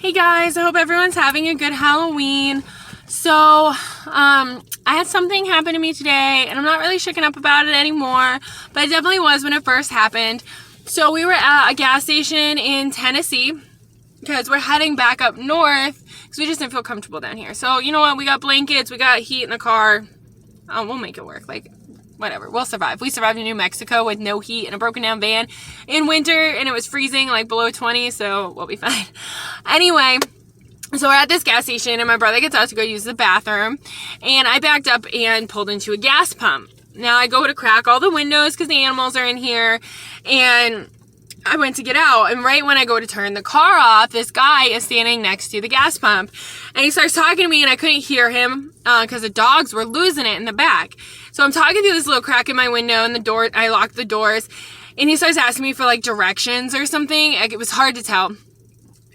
Hey guys, I hope everyone's having a good Halloween. So, I had something happen to me today, and I'm not really shaken up about it anymore, but it definitely was when it first happened. So we were at a gas station in Tennessee, because we're heading back up north, because we just didn't feel comfortable down here. So, you know what, we got blankets, we got heat in the car, we'll make it work, whatever, we'll survive. We survived in New Mexico with no heat in a broken down van in winter, and it was freezing, below 20, so we'll be fine. Anyway, so we're at this gas station, and my brother gets out to go use the bathroom, and I backed up and pulled into a gas pump. Now, I go to crack all the windows because the animals are in here, and I went to get out, and right when I go to turn the car off, this guy is standing next to the gas pump, and he starts talking to me, and I couldn't hear him because the dogs were losing it in the back. So I'm talking through this little crack in my window, and I locked the doors, and he starts asking me for directions or something. It was hard to tell.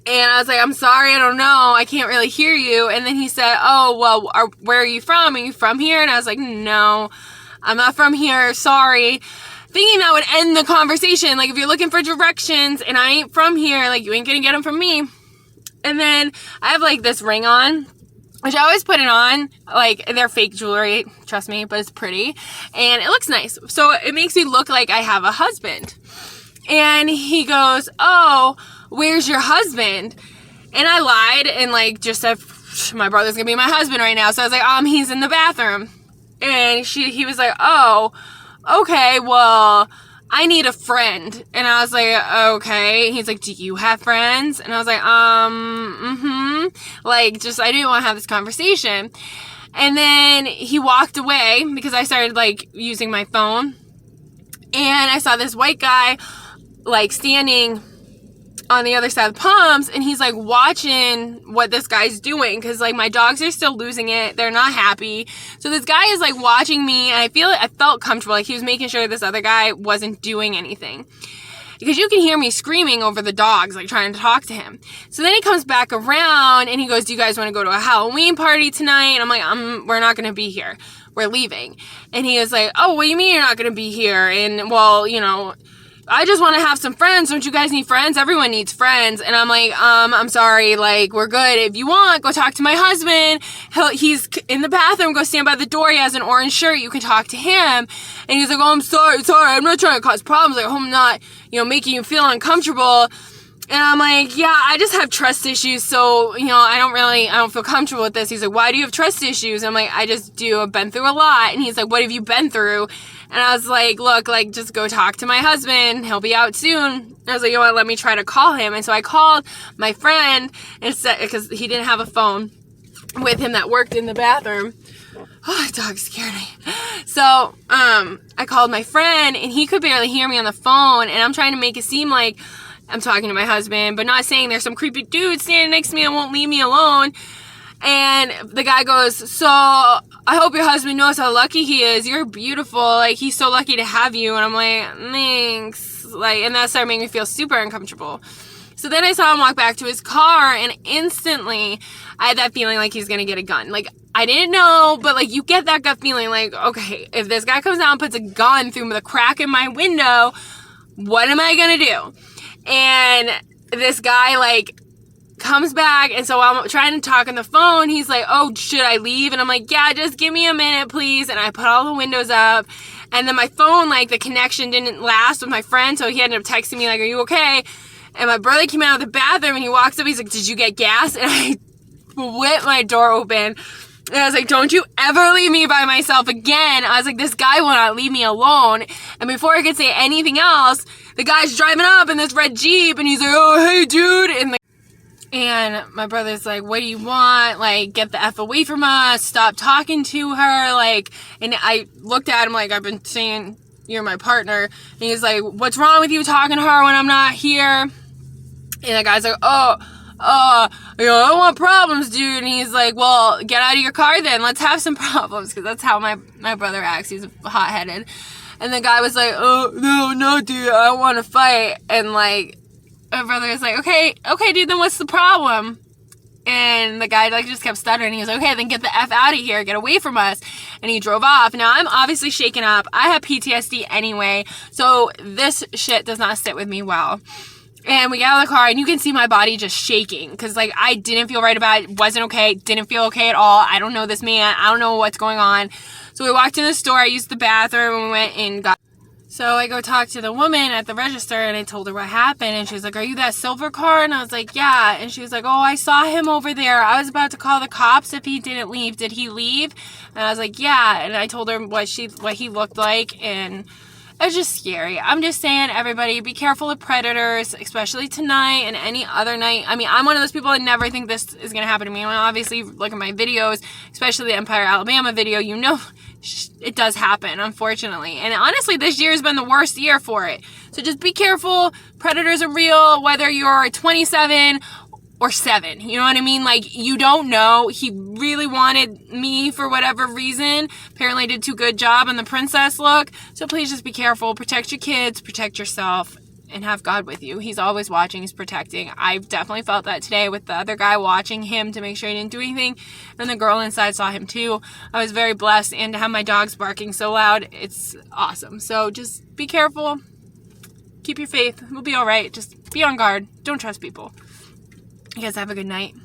And I was like, I'm sorry, I don't know, I can't really hear you. And then he said, oh, well, where are you from? Are you from here? And I was like, no, I'm not from here, sorry. Thinking that would end the conversation. If you're looking for directions and I ain't from here, you ain't gonna get them from me. And then I have this ring on, which I always put it on. They're fake jewelry, trust me, but it's pretty. And it looks nice. So it makes me look like I have a husband. And he goes, oh, where's your husband? And I lied and just said, my brother's gonna be my husband right now. So I was like, he's in the bathroom. And he was like, oh, okay, well, I need a friend. And I was like, okay. He's like, do you have friends? And I was like, I didn't want to have this conversation. And then he walked away because I started using my phone. And I saw this white guy standing on the other side of the pumps, and he's watching what this guy's doing, because my dogs are still losing it, they're not happy. So this guy is watching me, and I felt comfortable, he was making sure this other guy wasn't doing anything, because you can hear me screaming over the dogs, trying to talk to him. So then he comes back around and he goes, do you guys want to go to a Halloween party tonight? And I'm like, we're not going to be here, we're leaving. And he was like, oh, what do you mean you're not going to be here? And well, I just want to have some friends. Don't you guys need friends? Everyone needs friends. And I'm like, I'm sorry, we're good. If you want, go talk to my husband. He's in the bathroom. Go stand by the door. He has an orange shirt. You can talk to him. And he's like, oh, I'm sorry. I'm not trying to cause problems. I hope I'm not, making you feel uncomfortable. And I'm like, yeah, I just have trust issues. So, I don't feel comfortable with this. He's like, why do you have trust issues? I'm like, I just do. I've been through a lot. And he's like, what have you been through? And I was like, look, just go talk to my husband. He'll be out soon. I was like, you know what, let me try to call him. And so I called my friend and said, because he didn't have a phone with him that worked in the bathroom. Oh, dog scared me. So, I called my friend, and he could barely hear me on the phone. And I'm trying to make it seem like I'm talking to my husband, but not saying there's some creepy dude standing next to me and won't leave me alone. And the guy goes, so I hope your husband knows how lucky he is. You're beautiful. He's so lucky to have you. And I'm like, thanks. And that started making me feel super uncomfortable. So then I saw him walk back to his car, and instantly I had that feeling he's going to get a gun. I didn't know, but you get that gut feeling okay, if this guy comes out and puts a gun through the crack in my window, what am I going to do? And this guy comes back, and so I'm trying to talk on the phone. He's like, oh, should I leave? And I'm like, yeah, just give me a minute, please. And I put all the windows up, and then my phone, the connection didn't last with my friend, so he ended up texting me, are you okay? And my brother came out of the bathroom, and he walks up, he's like, did you get gas? And I whipped my door open, and I was like, don't you ever leave me by myself again. I was like, this guy will not leave me alone. And before I could say anything else, the guy's driving up in this red Jeep, and he's like, oh, hey, dude. And my brother's like, what do you want? Get the F away from us. Stop talking to her. And I looked at him I've been saying you're my partner. And he's like, what's wrong with you talking to her when I'm not here? And the guy's like, I don't want problems, dude. And he's like, well, get out of your car then. Let's have some problems. Because that's how my brother acts. He's hot-headed. And the guy was like, oh, no, dude, I don't want to fight. And my brother was like, okay, dude, then what's the problem? And the guy just kept stuttering. He was like, okay, then get the F out of here, get away from us. And he drove off. Now I'm obviously shaken up. I have PTSD anyway, so this shit does not sit with me well. And we get out of the car, and you can see my body just shaking. Because, like, I didn't feel right about it. Wasn't okay. Didn't feel okay at all. I don't know this man. I don't know what's going on. So we walked in the store. I used the bathroom, and we went and got... So I go talk to the woman at the register, and I told her what happened. And she was like, are you that silver car? And I was like, yeah. And she was like, oh, I saw him over there. I was about to call the cops if he didn't leave. Did he leave? And I was like, yeah. And I told her what he looked like, and... it's just scary. I'm just saying, everybody, be careful of predators, especially tonight and any other night. I mean, I'm one of those people that never think this is going to happen to me. I mean, obviously, look at my videos, especially the Empire, Alabama video. You know, it does happen, unfortunately. And honestly, this year has been the worst year for it. So just be careful. Predators are real, whether you're 27 or 7. You know what I mean? Like, you don't know. He really wanted me for whatever reason. Apparently I did too good job on the princess look. So please just be careful. Protect your kids. Protect yourself. And have God with you. He's always watching. He's protecting. I've definitely felt that today with the other guy watching him to make sure he didn't do anything. And the girl inside saw him too. I was very blessed. And to have my dogs barking so loud, it's awesome. So just be careful. Keep your faith. We'll be all right. Just be on guard. Don't trust people. You guys have a good night.